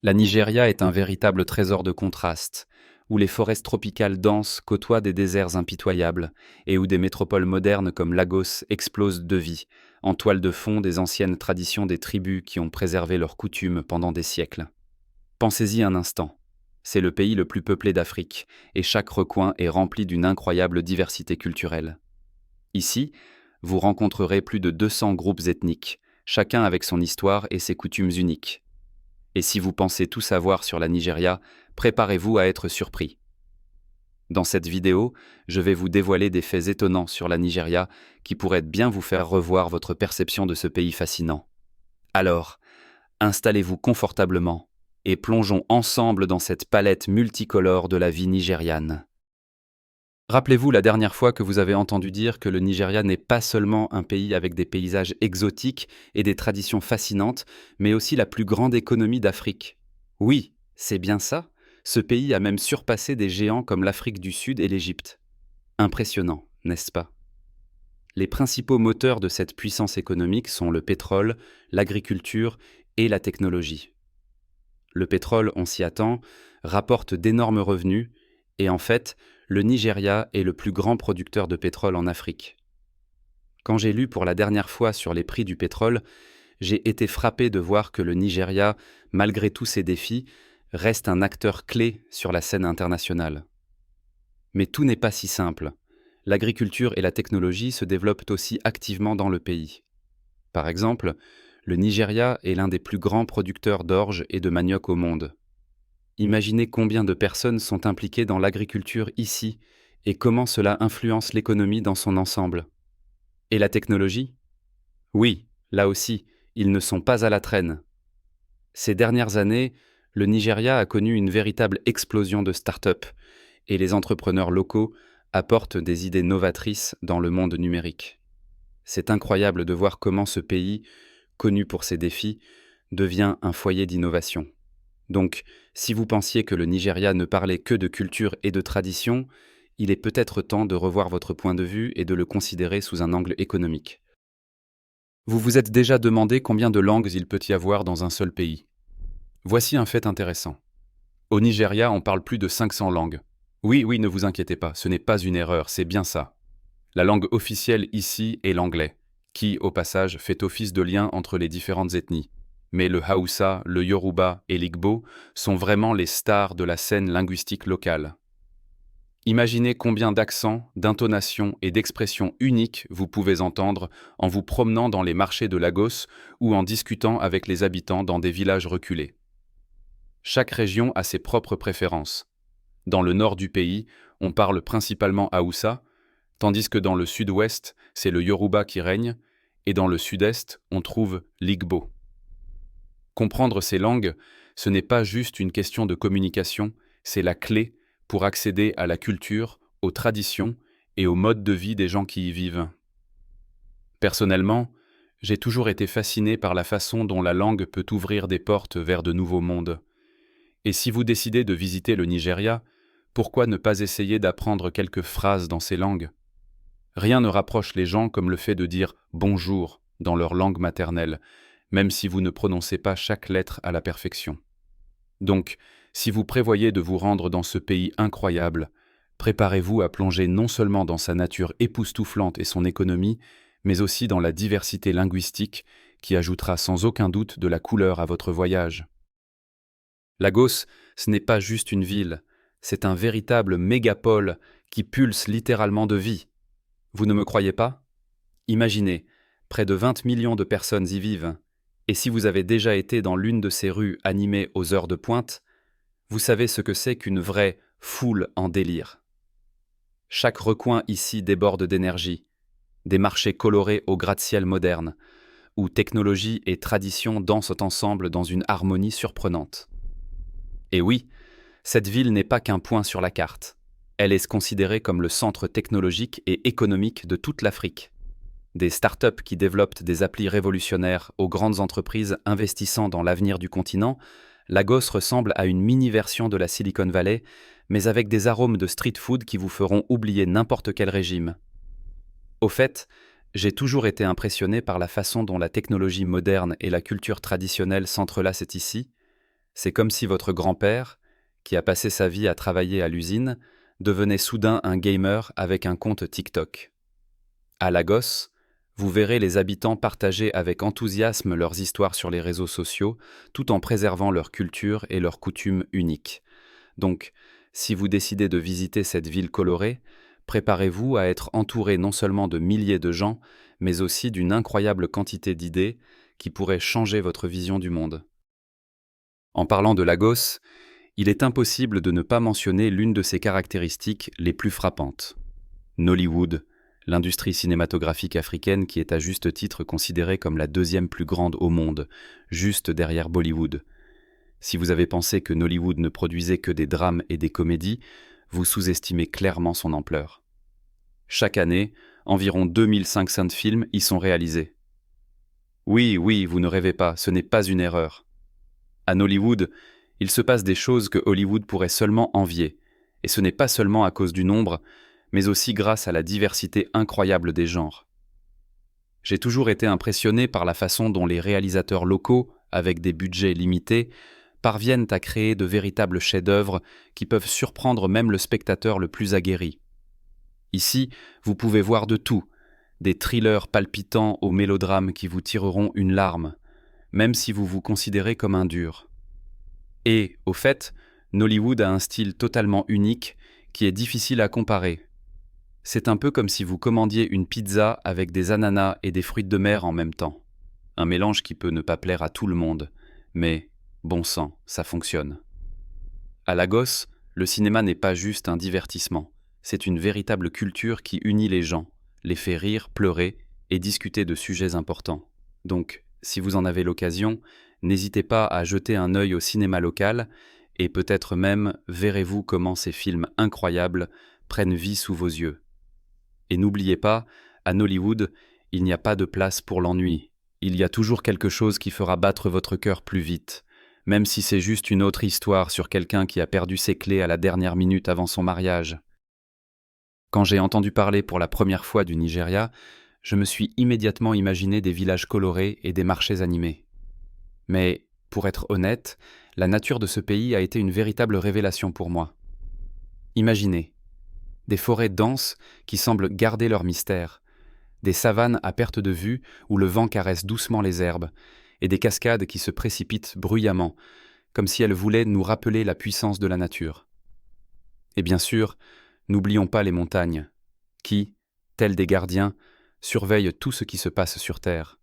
La Nigeria est un véritable trésor de contraste, où les forêts tropicales denses côtoient des déserts impitoyables, et où des métropoles modernes comme Lagos explosent de vie, en toile de fond des anciennes traditions des tribus qui ont préservé leurs coutumes pendant des siècles. Pensez-y un instant. C'est le pays le plus peuplé d'Afrique, et chaque recoin est rempli d'une incroyable diversité culturelle. Ici, vous rencontrerez plus de 200 groupes ethniques, chacun avec son histoire et ses coutumes uniques. Et si vous pensez tout savoir sur la Nigeria, préparez-vous à être surpris. Dans cette vidéo, je vais vous dévoiler des faits étonnants sur la Nigeria qui pourraient bien vous faire revoir votre perception de ce pays fascinant. Alors, installez-vous confortablement et plongeons ensemble dans cette palette multicolore de la vie nigériane. Rappelez-vous la dernière fois que vous avez entendu dire que le Nigeria n'est pas seulement un pays avec des paysages exotiques et des traditions fascinantes, mais aussi la plus grande économie d'Afrique. Oui, c'est bien ça. Ce pays a même surpassé des géants comme l'Afrique du Sud et l'Égypte. Impressionnant, n'est-ce pas? Les principaux moteurs de cette puissance économique sont le pétrole, l'agriculture et la technologie. Le pétrole, on s'y attend, rapporte d'énormes revenus et en fait, le Nigeria est le plus grand producteur de pétrole en Afrique. Quand j'ai lu pour la dernière fois sur les prix du pétrole, j'ai été frappé de voir que le Nigeria, malgré tous ses défis, reste un acteur clé sur la scène internationale. Mais tout n'est pas si simple. L'agriculture et la technologie se développent aussi activement dans le pays. Par exemple, le Nigeria est l'un des plus grands producteurs d'orge et de manioc au monde. Imaginez combien de personnes sont impliquées dans l'agriculture ici et comment cela influence l'économie dans son ensemble. Et la technologie? Oui, là aussi, ils ne sont pas à la traîne. Ces dernières années, le Nigeria a connu une véritable explosion de start-up et les entrepreneurs locaux apportent des idées novatrices dans le monde numérique. C'est incroyable de voir comment ce pays, connu pour ses défis, devient un foyer d'innovation. Donc, si vous pensiez que le Nigeria ne parlait que de culture et de tradition, il est peut-être temps de revoir votre point de vue et de le considérer sous un angle économique. Vous vous êtes déjà demandé combien de langues il peut y avoir dans un seul pays. Voici un fait intéressant. Au Nigeria, on parle plus de 500 langues. Oui, oui, ne vous inquiétez pas, ce n'est pas une erreur, c'est bien ça. La langue officielle ici est l'anglais, qui, au passage, fait office de lien entre les différentes ethnies. Mais le Haoussa, le Yoruba et l'Igbo sont vraiment les stars de la scène linguistique locale. Imaginez combien d'accents, d'intonations et d'expressions uniques vous pouvez entendre en vous promenant dans les marchés de Lagos ou en discutant avec les habitants dans des villages reculés. Chaque région a ses propres préférences. Dans le nord du pays, on parle principalement Haoussa, tandis que dans le sud-ouest, c'est le Yoruba qui règne, et dans le sud-est, on trouve l'Igbo. Comprendre ces langues, ce n'est pas juste une question de communication, c'est la clé pour accéder à la culture, aux traditions et au mode de vie des gens qui y vivent. Personnellement, j'ai toujours été fasciné par la façon dont la langue peut ouvrir des portes vers de nouveaux mondes. Et si vous décidez de visiter le Nigeria, pourquoi ne pas essayer d'apprendre quelques phrases dans ces langues? Rien ne rapproche les gens comme le fait de dire « bonjour » dans leur langue maternelle, même si vous ne prononcez pas chaque lettre à la perfection. Donc, si vous prévoyez de vous rendre dans ce pays incroyable, préparez-vous à plonger non seulement dans sa nature époustouflante et son économie, mais aussi dans la diversité linguistique qui ajoutera sans aucun doute de la couleur à votre voyage. Lagos, ce n'est pas juste une ville, c'est un véritable mégapole qui pulse littéralement de vie. Vous ne me croyez pas? Imaginez, près de 20 millions de personnes y vivent, et si vous avez déjà été dans l'une de ces rues animées aux heures de pointe, vous savez ce que c'est qu'une vraie foule en délire. Chaque recoin ici déborde d'énergie, des marchés colorés au gratte-ciel moderne, où technologie et tradition dansent ensemble dans une harmonie surprenante. Et oui, cette ville n'est pas qu'un point sur la carte. Elle est considérée comme le centre technologique et économique de toute l'Afrique. Des startups qui développent des applis révolutionnaires aux grandes entreprises investissant dans l'avenir du continent, Lagos ressemble à une mini-version de la Silicon Valley, mais avec des arômes de street food qui vous feront oublier n'importe quel régime. Au fait, j'ai toujours été impressionné par la façon dont la technologie moderne et la culture traditionnelle s'entrelacent ici. C'est comme si votre grand-père, qui a passé sa vie à travailler à l'usine, devenait soudain un gamer avec un compte TikTok. À Lagos, vous verrez les habitants partager avec enthousiasme leurs histoires sur les réseaux sociaux, tout en préservant leur culture et leurs coutumes uniques. Donc, si vous décidez de visiter cette ville colorée, préparez-vous à être entouré non seulement de milliers de gens, mais aussi d'une incroyable quantité d'idées qui pourraient changer votre vision du monde. En parlant de Lagos, il est impossible de ne pas mentionner l'une de ses caractéristiques les plus frappantes. Nollywood, l'industrie cinématographique africaine qui est à juste titre considérée comme la deuxième plus grande au monde, juste derrière Bollywood. Si vous avez pensé que Nollywood ne produisait que des drames et des comédies, vous sous-estimez clairement son ampleur. Chaque année, environ 2500 films y sont réalisés. Oui, vous ne rêvez pas, ce n'est pas une erreur. À Nollywood, il se passe des choses que Hollywood pourrait seulement envier, et ce n'est pas seulement à cause du nombre, mais aussi grâce à la diversité incroyable des genres. J'ai toujours été impressionné par la façon dont les réalisateurs locaux, avec des budgets limités, parviennent à créer de véritables chefs-d'œuvre qui peuvent surprendre même le spectateur le plus aguerri. Ici, vous pouvez voir de tout, des thrillers palpitants aux mélodrames qui vous tireront une larme, même si vous vous considérez comme un dur. Et, au fait, Nollywood a un style totalement unique qui est difficile à comparer. C'est un peu comme si vous commandiez une pizza avec des ananas et des fruits de mer en même temps. Un mélange qui peut ne pas plaire à tout le monde, mais bon sang, ça fonctionne. À Lagos, le cinéma n'est pas juste un divertissement, c'est une véritable culture qui unit les gens, les fait rire, pleurer et discuter de sujets importants. Donc, si vous en avez l'occasion, n'hésitez pas à jeter un œil au cinéma local et peut-être même verrez-vous comment ces films incroyables prennent vie sous vos yeux. Et n'oubliez pas, à Nollywood, il n'y a pas de place pour l'ennui. Il y a toujours quelque chose qui fera battre votre cœur plus vite, même si c'est juste une autre histoire sur quelqu'un qui a perdu ses clés à la dernière minute avant son mariage. Quand j'ai entendu parler pour la première fois du Nigeria, je me suis immédiatement imaginé des villages colorés et des marchés animés. Mais, pour être honnête, la nature de ce pays a été une véritable révélation pour moi. Imaginez, des forêts denses qui semblent garder leur mystère, des savanes à perte de vue où le vent caresse doucement les herbes, et des cascades qui se précipitent bruyamment, comme si elles voulaient nous rappeler la puissance de la nature. Et bien sûr, n'oublions pas les montagnes, qui, tels des gardiens, surveillent tout ce qui se passe sur Terre.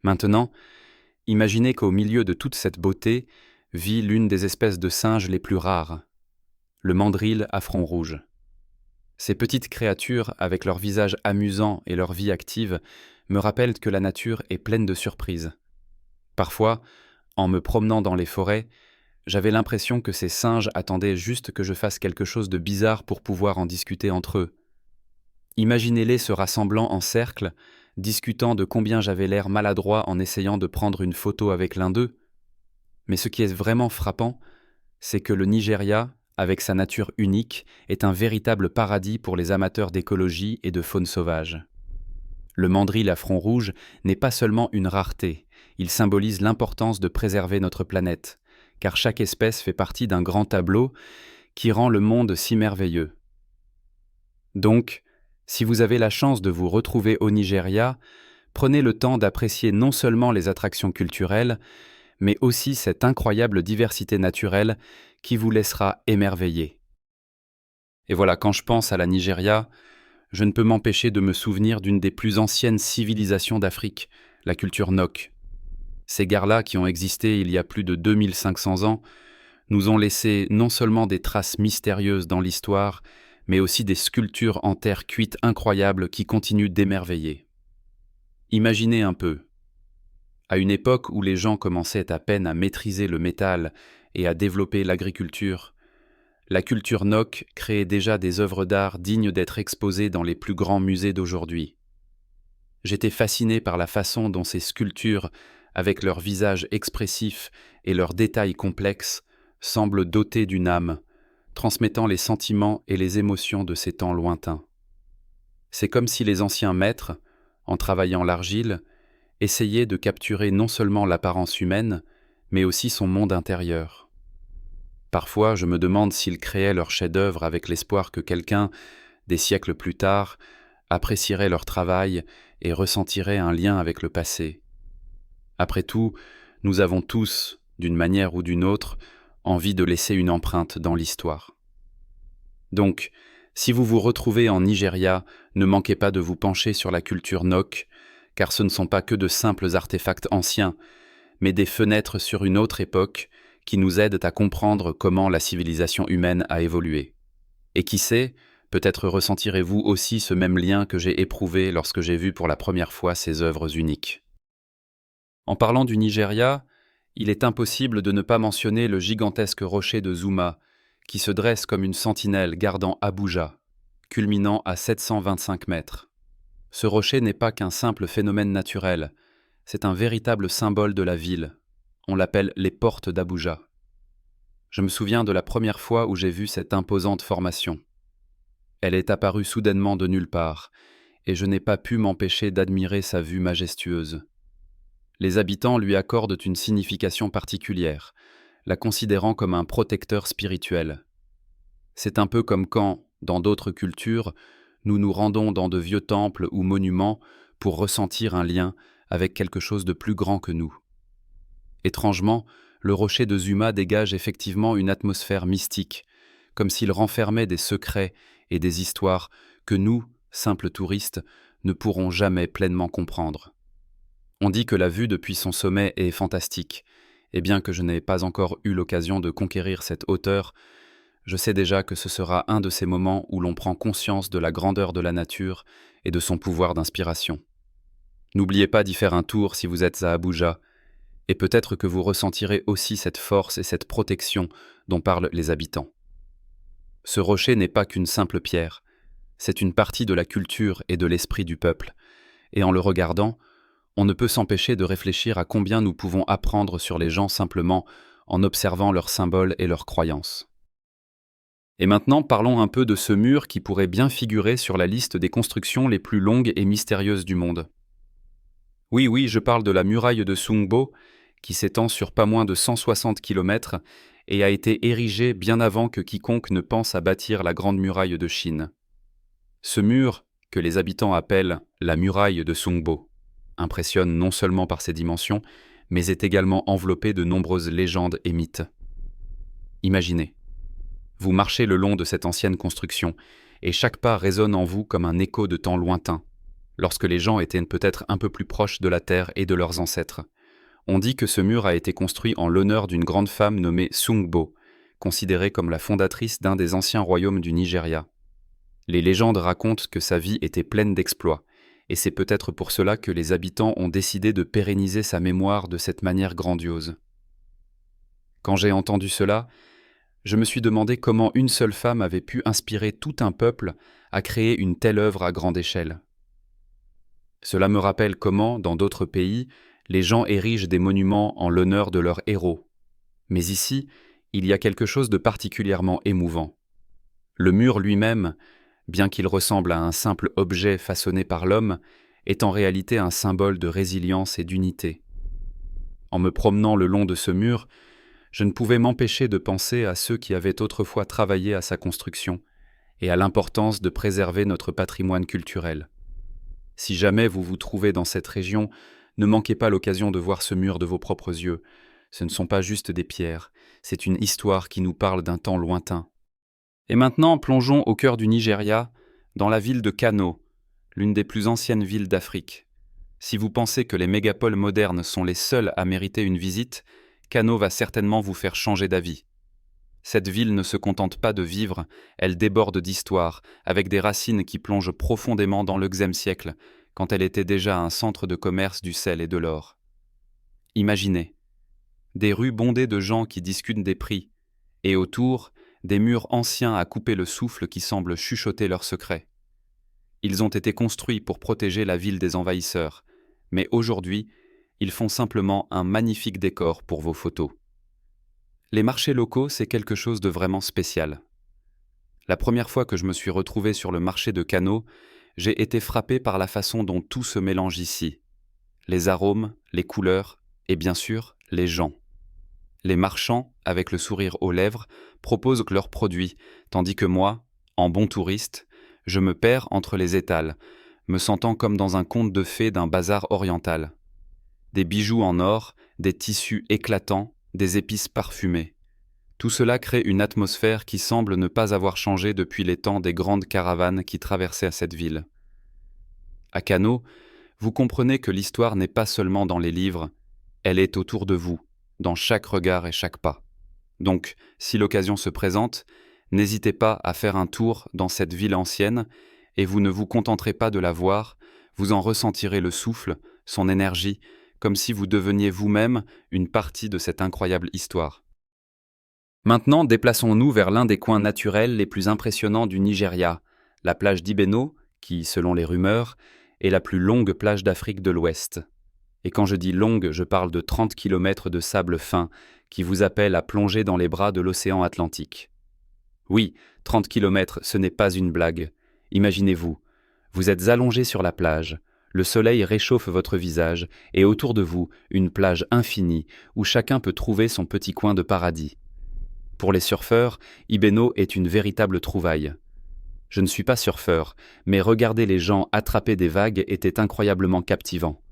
Maintenant, imaginez qu'au milieu de toute cette beauté vit l'une des espèces de singes les plus rares, le mandrill à front rouge. Ces petites créatures, avec leur visage amusant et leur vie active, me rappellent que la nature est pleine de surprises. Parfois, en me promenant dans les forêts, j'avais l'impression que ces singes attendaient juste que je fasse quelque chose de bizarre pour pouvoir en discuter entre eux. Imaginez-les se rassemblant en cercle, discutant de combien j'avais l'air maladroit en essayant de prendre une photo avec l'un d'eux. Mais ce qui est vraiment frappant, c'est que le Nigeria, avec sa nature unique, est un véritable paradis pour les amateurs d'écologie et de faune sauvage. Le mandrill à front rouge n'est pas seulement une rareté, il symbolise l'importance de préserver notre planète, car chaque espèce fait partie d'un grand tableau qui rend le monde si merveilleux. Donc, si vous avez la chance de vous retrouver au Nigeria, prenez le temps d'apprécier non seulement les attractions culturelles, mais aussi cette incroyable diversité naturelle qui vous laissera émerveiller. Et voilà, quand je pense à la Nigeria, je ne peux m'empêcher de me souvenir d'une des plus anciennes civilisations d'Afrique, la culture Nok. Ces gars-là, qui ont existé il y a plus de 2500 ans, nous ont laissé non seulement des traces mystérieuses dans l'histoire, mais aussi des sculptures en terre cuite incroyables qui continuent d'émerveiller. Imaginez un peu. À une époque où les gens commençaient à peine à maîtriser le métal et à développer l'agriculture, la culture Nok créait déjà des œuvres d'art dignes d'être exposées dans les plus grands musées d'aujourd'hui. J'étais fasciné par la façon dont ces sculptures, avec leurs visages expressifs et leurs détails complexes, semblent dotées d'une âme, transmettant les sentiments et les émotions de ces temps lointains. C'est comme si les anciens maîtres, en travaillant l'argile, essayaient de capturer non seulement l'apparence humaine, mais aussi son monde intérieur. Parfois, je me demande s'ils créaient leur chef-d'œuvre avec l'espoir que quelqu'un, des siècles plus tard, apprécierait leur travail et ressentirait un lien avec le passé. Après tout, nous avons tous, d'une manière ou d'une autre, envie de laisser une empreinte dans l'histoire. Donc, si vous vous retrouvez en Nigeria, ne manquez pas de vous pencher sur la culture Nok, car ce ne sont pas que de simples artefacts anciens, mais des fenêtres sur une autre époque qui nous aident à comprendre comment la civilisation humaine a évolué. Et qui sait, peut-être ressentirez-vous aussi ce même lien que j'ai éprouvé lorsque j'ai vu pour la première fois ces œuvres uniques. En parlant du Nigeria, il est impossible de ne pas mentionner le gigantesque rocher de Zuma, qui se dresse comme une sentinelle gardant Abuja, culminant à 725 mètres. Ce rocher n'est pas qu'un simple phénomène naturel, c'est un véritable symbole de la ville. On l'appelle les portes d'Abuja. Je me souviens de la première fois où j'ai vu cette imposante formation. Elle est apparue soudainement de nulle part, et je n'ai pas pu m'empêcher d'admirer sa vue majestueuse. Les habitants lui accordent une signification particulière, la considérant comme un protecteur spirituel. C'est un peu comme quand, dans d'autres cultures, nous nous rendons dans de vieux temples ou monuments pour ressentir un lien avec quelque chose de plus grand que nous. Étrangement, le rocher de Zuma dégage effectivement une atmosphère mystique, comme s'il renfermait des secrets et des histoires que nous, simples touristes, ne pourrons jamais pleinement comprendre. On dit que la vue depuis son sommet est fantastique, et bien que je n'ai pas encore eu l'occasion de conquérir cette hauteur, je sais déjà que ce sera un de ces moments où l'on prend conscience de la grandeur de la nature et de son pouvoir d'inspiration. N'oubliez pas d'y faire un tour si vous êtes à Abuja, et peut-être que vous ressentirez aussi cette force et cette protection dont parlent les habitants. Ce rocher n'est pas qu'une simple pierre, c'est une partie de la culture et de l'esprit du peuple, et en le regardant, on ne peut s'empêcher de réfléchir à combien nous pouvons apprendre sur les gens simplement en observant leurs symboles et leurs croyances. Et maintenant, parlons un peu de ce mur qui pourrait bien figurer sur la liste des constructions les plus longues et mystérieuses du monde. Oui, je parle de la muraille de Sungbo, qui s'étend sur pas moins de 160 km et a été érigée bien avant que quiconque ne pense à bâtir la Grande Muraille de Chine. Ce mur, que les habitants appellent la muraille de Sungbo, impressionne non seulement par ses dimensions, mais est également enveloppé de nombreuses légendes et mythes. Imaginez, vous marchez le long de cette ancienne construction, et chaque pas résonne en vous comme un écho de temps lointain, lorsque les gens étaient peut-être un peu plus proches de la terre et de leurs ancêtres. On dit que ce mur a été construit en l'honneur d'une grande femme nommée Sungbo, considérée comme la fondatrice d'un des anciens royaumes du Nigeria. Les légendes racontent que sa vie était pleine d'exploits, et c'est peut-être pour cela que les habitants ont décidé de pérenniser sa mémoire de cette manière grandiose. Quand j'ai entendu cela, je me suis demandé comment une seule femme avait pu inspirer tout un peuple à créer une telle œuvre à grande échelle. Cela me rappelle comment, dans d'autres pays, les gens érigent des monuments en l'honneur de leurs héros. Mais ici, il y a quelque chose de particulièrement émouvant. Le mur lui-même, bien qu'il ressemble à un simple objet façonné par l'homme, est en réalité un symbole de résilience et d'unité. En me promenant le long de ce mur, je ne pouvais m'empêcher de penser à ceux qui avaient autrefois travaillé à sa construction et à l'importance de préserver notre patrimoine culturel. Si jamais vous vous trouvez dans cette région, ne manquez pas l'occasion de voir ce mur de vos propres yeux. Ce ne sont pas juste des pierres, c'est une histoire qui nous parle d'un temps lointain. Et maintenant, plongeons au cœur du Nigeria, dans la ville de Kano, l'une des plus anciennes villes d'Afrique. Si vous pensez que les mégapoles modernes sont les seules à mériter une visite, Kano va certainement vous faire changer d'avis. Cette ville ne se contente pas de vivre, elle déborde d'histoire, avec des racines qui plongent profondément dans le Xe siècle, quand elle était déjà un centre de commerce du sel et de l'or. Imaginez, des rues bondées de gens qui discutent des prix, et autour, des murs anciens à couper le souffle qui semblent chuchoter leurs secrets. Ils ont été construits pour protéger la ville des envahisseurs, mais aujourd'hui, ils font simplement un magnifique décor pour vos photos. Les marchés locaux, c'est quelque chose de vraiment spécial. La première fois que je me suis retrouvé sur le marché de Kano, j'ai été frappé par la façon dont tout se mélange ici. Les arômes, les couleurs et bien sûr, les gens. Les marchands, avec le sourire aux lèvres, proposent leurs produits, tandis que moi, en bon touriste, je me perds entre les étals, me sentant comme dans un conte de fées d'un bazar oriental. Des bijoux en or, des tissus éclatants, des épices parfumées. Tout cela crée une atmosphère qui semble ne pas avoir changé depuis les temps des grandes caravanes qui traversaient cette ville. À Kano, vous comprenez que l'histoire n'est pas seulement dans les livres, elle est autour de vous, dans chaque regard et chaque pas. Donc, si l'occasion se présente, n'hésitez pas à faire un tour dans cette ville ancienne, et vous ne vous contenterez pas de la voir, vous en ressentirez le souffle, son énergie, comme si vous deveniez vous-même une partie de cette incroyable histoire. Maintenant, déplaçons-nous vers l'un des coins naturels les plus impressionnants du Nigeria, la plage d'Ibeno, qui, selon les rumeurs, est la plus longue plage d'Afrique de l'Ouest. Et quand je dis longue, je parle de 30 kilomètres de sable fin qui vous appelle à plonger dans les bras de l'océan Atlantique. Oui, 30 kilomètres, ce n'est pas une blague. Imaginez-vous, vous êtes allongé sur la plage, le soleil réchauffe votre visage et autour de vous, une plage infinie où chacun peut trouver son petit coin de paradis. Pour les surfeurs, Ibeno est une véritable trouvaille. Je ne suis pas surfeur, mais regarder les gens attraper des vagues était incroyablement captivant.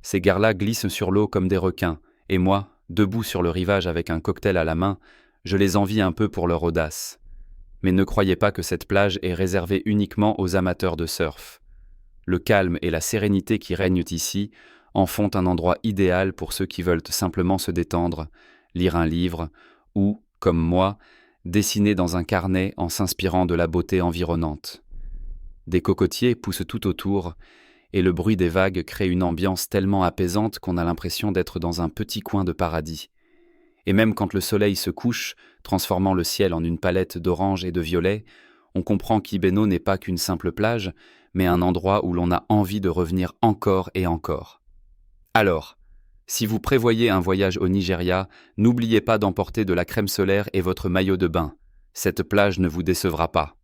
Ces gars-là glissent sur l'eau comme des requins, et moi, debout sur le rivage avec un cocktail à la main, je les envie un peu pour leur audace. Mais ne croyez pas que cette plage est réservée uniquement aux amateurs de surf. Le calme et la sérénité qui règnent ici en font un endroit idéal pour ceux qui veulent simplement se détendre, lire un livre ou, comme moi, dessiner dans un carnet en s'inspirant de la beauté environnante. Des cocotiers poussent tout autour, et le bruit des vagues crée une ambiance tellement apaisante qu'on a l'impression d'être dans un petit coin de paradis. Et même quand le soleil se couche, transformant le ciel en une palette d'orange et de violet, on comprend qu'Ibeno n'est pas qu'une simple plage, mais un endroit où l'on a envie de revenir encore et encore. Alors, si vous prévoyez un voyage au Nigeria, n'oubliez pas d'emporter de la crème solaire et votre maillot de bain. Cette plage ne vous décevra pas.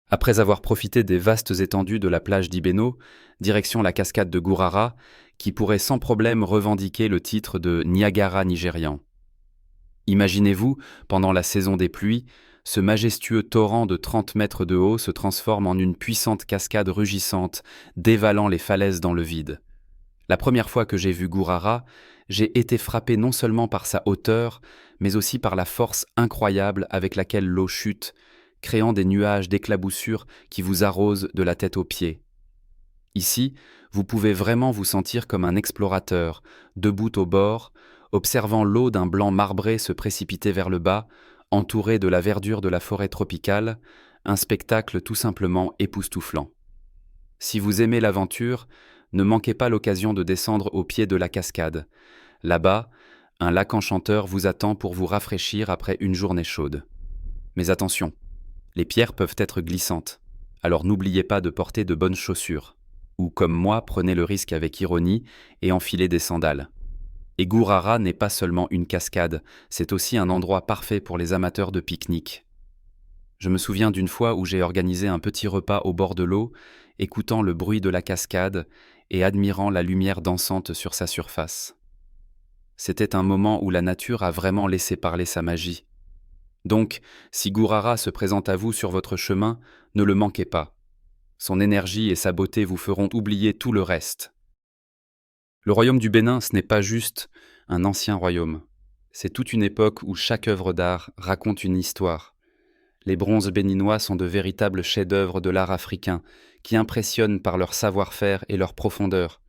Après avoir profité des vastes étendues de la plage d'Ibeno, direction la cascade de Gurara, qui pourrait sans problème revendiquer le titre de Niagara nigérian. Imaginez-vous, pendant la saison des pluies, ce majestueux torrent de 30 mètres de haut se transforme en une puissante cascade rugissante, dévalant les falaises dans le vide. La première fois que j'ai vu Gurara, j'ai été frappé non seulement par sa hauteur, mais aussi par la force incroyable avec laquelle l'eau chute, créant des nuages d'éclaboussures qui vous arrosent de la tête aux pieds. Ici, vous pouvez vraiment vous sentir comme un explorateur, debout au bord, observant l'eau d'un blanc marbré se précipiter vers le bas, entouré de la verdure de la forêt tropicale, un spectacle tout simplement époustouflant. Si vous aimez l'aventure, ne manquez pas l'occasion de descendre au pied de la cascade. Là-bas, un lac enchanteur vous attend pour vous rafraîchir après une journée chaude. Mais attention, les pierres peuvent être glissantes, alors n'oubliez pas de porter de bonnes chaussures. Ou comme moi, prenez le risque avec ironie et enfilez des sandales. Et Gurara n'est pas seulement une cascade, c'est aussi un endroit parfait pour les amateurs de pique-nique. Je me souviens d'une fois où j'ai organisé un petit repas au bord de l'eau, écoutant le bruit de la cascade et admirant la lumière dansante sur sa surface. C'était un moment où la nature a vraiment laissé parler sa magie. Donc, si Gurara se présente à vous sur votre chemin, ne le manquez pas. Son énergie et sa beauté vous feront oublier tout le reste. Le royaume du Bénin, ce n'est pas juste un ancien royaume. C'est toute une époque où chaque œuvre d'art raconte une histoire. Les bronzes béninois sont de véritables chefs-d'œuvre de l'art africain, qui impressionnent par leur savoir-faire et leur profondeur.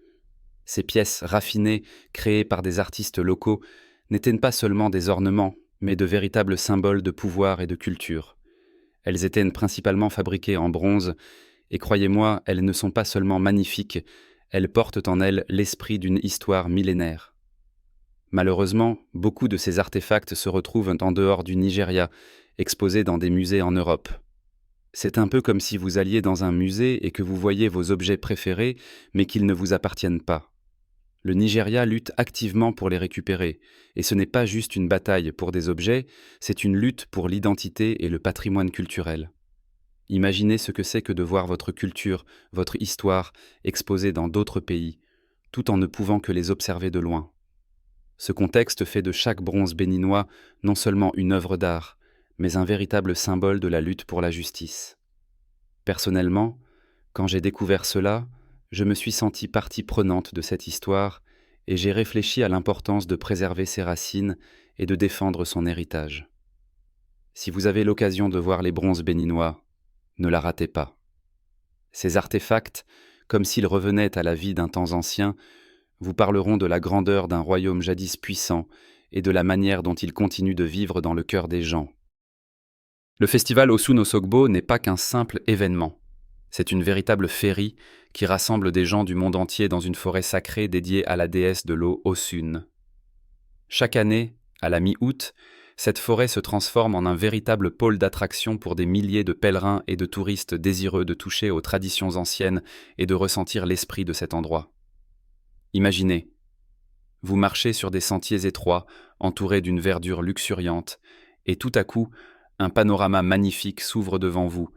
Ces pièces raffinées, créées par des artistes locaux, n'étaient pas seulement des ornements, mais de véritables symboles de pouvoir et de culture. Elles étaient principalement fabriquées en bronze, et croyez-moi, elles ne sont pas seulement magnifiques, elles portent en elles l'esprit d'une histoire millénaire. Malheureusement, beaucoup de ces artefacts se retrouvent en dehors du Nigeria, exposés dans des musées en Europe. C'est un peu comme si vous alliez dans un musée et que vous voyez vos objets préférés, mais qu'ils ne vous appartiennent pas. Le Nigeria lutte activement pour les récupérer, et ce n'est pas juste une bataille pour des objets, c'est une lutte pour l'identité et le patrimoine culturel. Imaginez ce que c'est que de voir votre culture, votre histoire, exposée dans d'autres pays, tout en ne pouvant que les observer de loin. Ce contexte fait de chaque bronze béninois non seulement une œuvre d'art, mais un véritable symbole de la lutte pour la justice. Personnellement, quand j'ai découvert cela, je me suis senti partie prenante de cette histoire et j'ai réfléchi à l'importance de préserver ses racines et de défendre son héritage. Si vous avez l'occasion de voir les bronzes béninois, ne la ratez pas. Ces artefacts, comme s'ils revenaient à la vie d'un temps ancien, vous parleront de la grandeur d'un royaume jadis puissant et de la manière dont il continue de vivre dans le cœur des gens. Le festival Osun-Osogbo n'est pas qu'un simple événement. C'est une véritable féerie qui rassemble des gens du monde entier dans une forêt sacrée dédiée à la déesse de l'eau Osun. Chaque année, à la mi-août, cette forêt se transforme en un véritable pôle d'attraction pour des milliers de pèlerins et de touristes désireux de toucher aux traditions anciennes et de ressentir l'esprit de cet endroit. Imaginez, vous marchez sur des sentiers étroits, entourés d'une verdure luxuriante, et tout à coup, un panorama magnifique s'ouvre devant vous,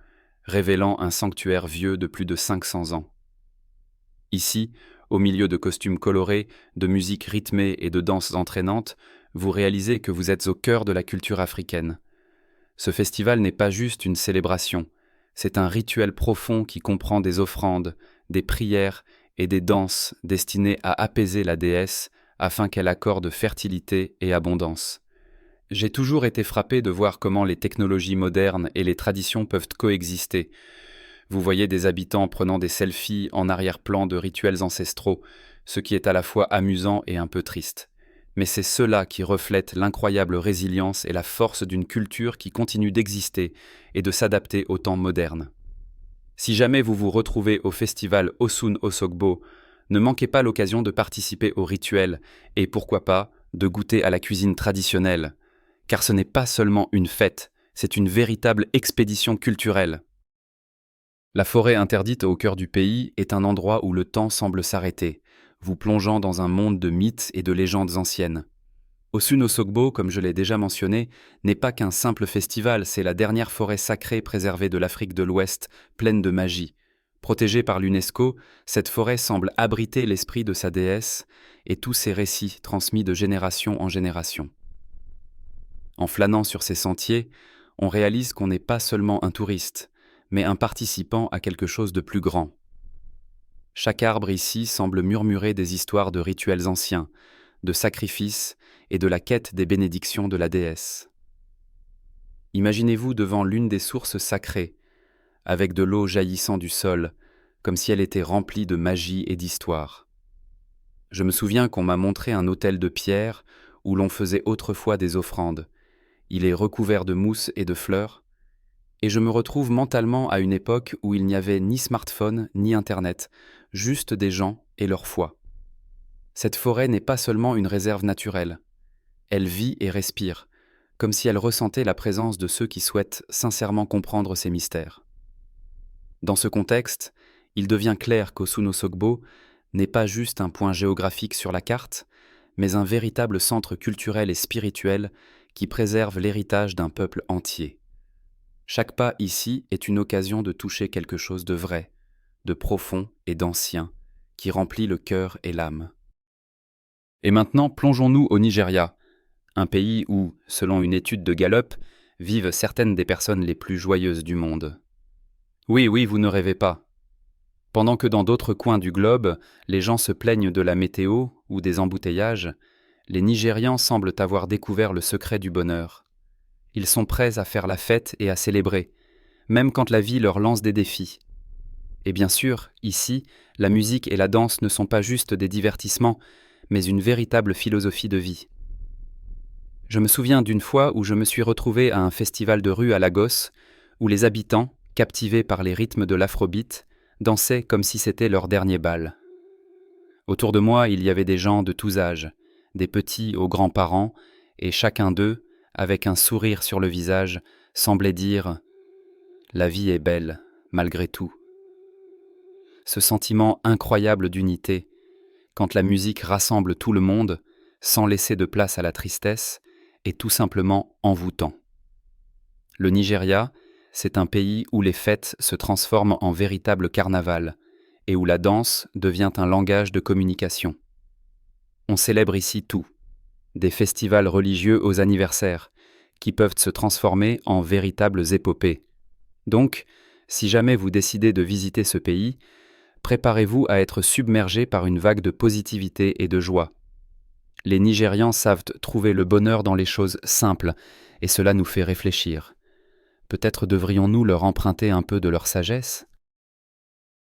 révélant un sanctuaire vieux de plus de 500 ans. Ici, au milieu de costumes colorés, de musique rythmée et de danses entraînantes, vous réalisez que vous êtes au cœur de la culture africaine. Ce festival n'est pas juste une célébration, c'est un rituel profond qui comprend des offrandes, des prières et des danses destinées à apaiser la déesse afin qu'elle accorde fertilité et abondance. J'ai toujours été frappé de voir comment les technologies modernes et les traditions peuvent coexister. Vous voyez des habitants prenant des selfies en arrière-plan de rituels ancestraux, ce qui est à la fois amusant et un peu triste. Mais c'est cela qui reflète l'incroyable résilience et la force d'une culture qui continue d'exister et de s'adapter aux temps modernes. Si jamais vous vous retrouvez au festival Osun-Osogbo, ne manquez pas l'occasion de participer au rituel et pourquoi pas de goûter à la cuisine traditionnelle. Car ce n'est pas seulement une fête, c'est une véritable expédition culturelle. La forêt interdite au cœur du pays est un endroit où le temps semble s'arrêter, vous plongeant dans un monde de mythes et de légendes anciennes. Osun-Osogbo, comme je l'ai déjà mentionné, n'est pas qu'un simple festival, c'est la dernière forêt sacrée préservée de l'Afrique de l'Ouest, pleine de magie. Protégée par l'UNESCO, cette forêt semble abriter l'esprit de sa déesse et tous ses récits transmis de génération en génération. En flânant sur ces sentiers, on réalise qu'on n'est pas seulement un touriste, mais un participant à quelque chose de plus grand. Chaque arbre ici semble murmurer des histoires de rituels anciens, de sacrifices et de la quête des bénédictions de la déesse. Imaginez-vous devant l'une des sources sacrées, avec de l'eau jaillissant du sol, comme si elle était remplie de magie et d'histoire. Je me souviens qu'on m'a montré un autel de pierre où l'on faisait autrefois des offrandes. Il est recouvert de mousse et de fleurs, et je me retrouve mentalement à une époque où il n'y avait ni smartphone ni internet, juste des gens et leur foi. Cette forêt n'est pas seulement une réserve naturelle. Elle vit et respire, comme si elle ressentait la présence de ceux qui souhaitent sincèrement comprendre ces mystères. Dans ce contexte, il devient clair qu'Osun-Osogbo n'est pas juste un point géographique sur la carte, mais un véritable centre culturel et spirituel qui préserve l'héritage d'un peuple entier. Chaque pas ici est une occasion de toucher quelque chose de vrai, de profond et d'ancien, qui remplit le cœur et l'âme. Et maintenant, plongeons-nous au Nigeria, un pays où, selon une étude de Gallup, vivent certaines des personnes les plus joyeuses du monde. Oui, vous ne rêvez pas. Pendant que dans d'autres coins du globe, les gens se plaignent de la météo ou des embouteillages, les Nigérians semblent avoir découvert le secret du bonheur. Ils sont prêts à faire la fête et à célébrer, même quand la vie leur lance des défis. Et bien sûr, ici, la musique et la danse ne sont pas juste des divertissements, mais une véritable philosophie de vie. Je me souviens d'une fois où je me suis retrouvé à un festival de rue à Lagos, où les habitants, captivés par les rythmes de l'afrobeat, dansaient comme si c'était leur dernier bal. Autour de moi, il y avait des gens de tous âges, des petits aux grands-parents, et chacun d'eux, avec un sourire sur le visage, semblait dire « La vie est belle, malgré tout ». Ce sentiment incroyable d'unité, quand la musique rassemble tout le monde, sans laisser de place à la tristesse, est tout simplement envoûtant. Le Nigeria, c'est un pays où les fêtes se transforment en véritable carnaval et où la danse devient un langage de communication. On célèbre ici tout, des festivals religieux aux anniversaires, qui peuvent se transformer en véritables épopées. Donc, si jamais vous décidez de visiter ce pays, préparez-vous à être submergé par une vague de positivité et de joie. Les Nigérians savent trouver le bonheur dans les choses simples, et cela nous fait réfléchir. Peut-être devrions-nous leur emprunter un peu de leur sagesse ?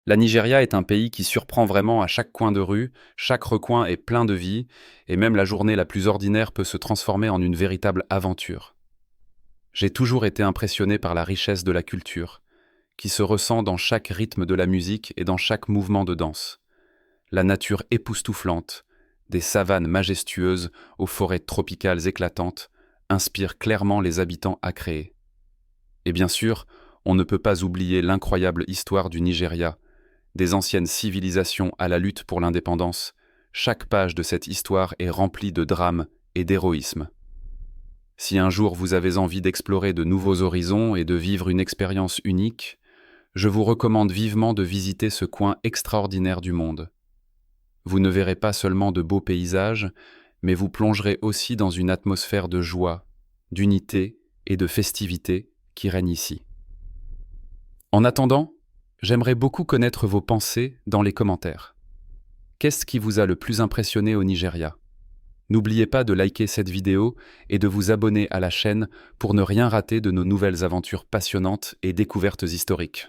La Nigeria est un pays qui surprend vraiment à chaque coin de rue, chaque recoin est plein de vie, et même la journée la plus ordinaire peut se transformer en une véritable aventure. J'ai toujours été impressionné par la richesse de la culture, qui se ressent dans chaque rythme de la musique et dans chaque mouvement de danse. La nature époustouflante, des savanes majestueuses aux forêts tropicales éclatantes, inspirent clairement les habitants à créer. Et bien sûr, on ne peut pas oublier l'incroyable histoire du Nigeria, des anciennes civilisations à la lutte pour l'indépendance. Chaque page de cette histoire est remplie de drame et d'héroïsme. Si un jour vous avez envie d'explorer de nouveaux horizons et de vivre une expérience unique, je vous recommande vivement de visiter ce coin extraordinaire du monde. Vous ne verrez pas seulement de beaux paysages, mais vous plongerez aussi dans une atmosphère de joie, d'unité et de festivité qui règne ici. En attendant, j'aimerais beaucoup connaître vos pensées dans les commentaires. Qu'est-ce qui vous a le plus impressionné au Nigeria ? N'oubliez pas de liker cette vidéo et de vous abonner à la chaîne pour ne rien rater de nos nouvelles aventures passionnantes et découvertes historiques.